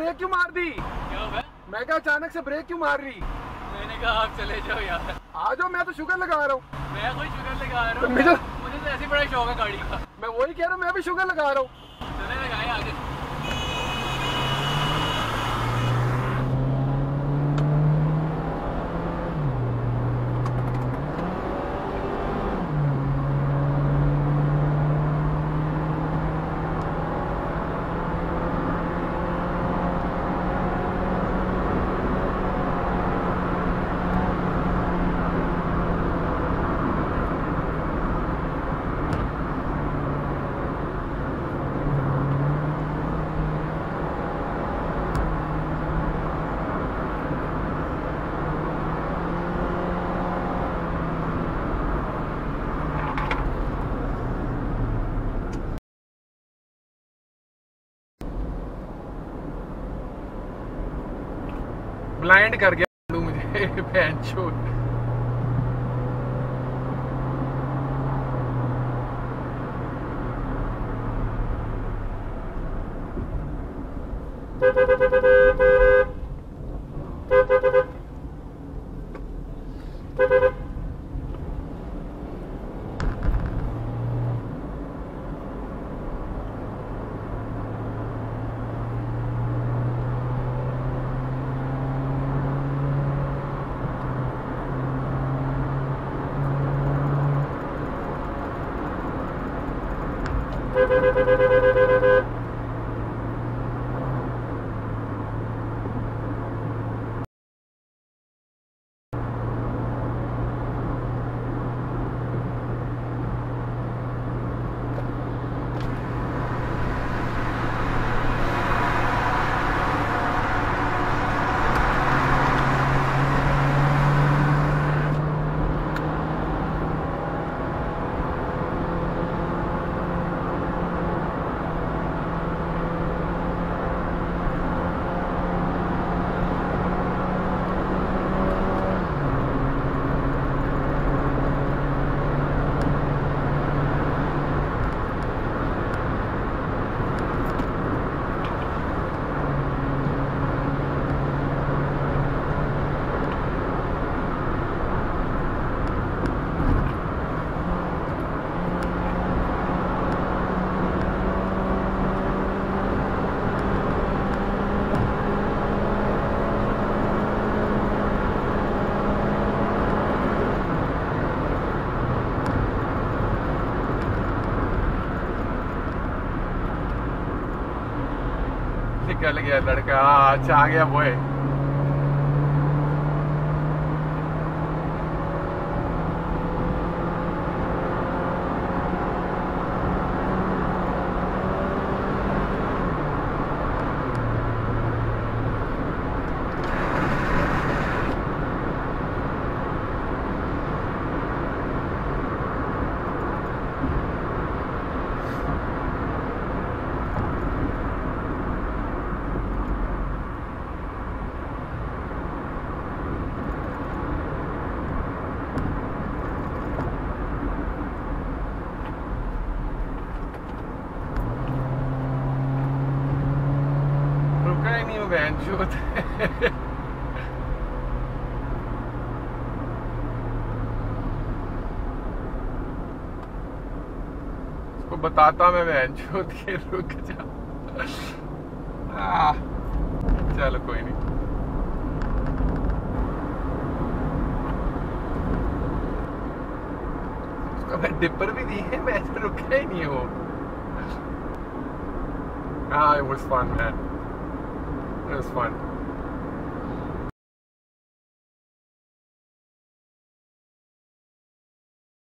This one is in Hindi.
ब्रेक क्यों मार दी? क्या हुआ? मैं क्या अचानक से ब्रेक क्यों मार रही? मैंने कहा आप चले जाओ यार। आ जाओ, मैं तो शुगर लगा रहा हूँ। मैं कोई शुगर लगा रहा हूँ? मुझे तो ऐसे बड़ा शौक है गाड़ी का। मैं वही कह रहा हूँ, मैं भी शुगर लगा रहा हूँ। चले लगाए आगे। ब्लाइंड कर गया मुझे बेंचो। निकल गया लड़का। अच्छा आ गया वो है। उसको बताता मैं बहनचोद के रुक जा। चलो कोई नहीं। उसको मैं डिपर भी दी है, मैं ऐसे रुका ही नहीं हो। It was fun, man. It was fun.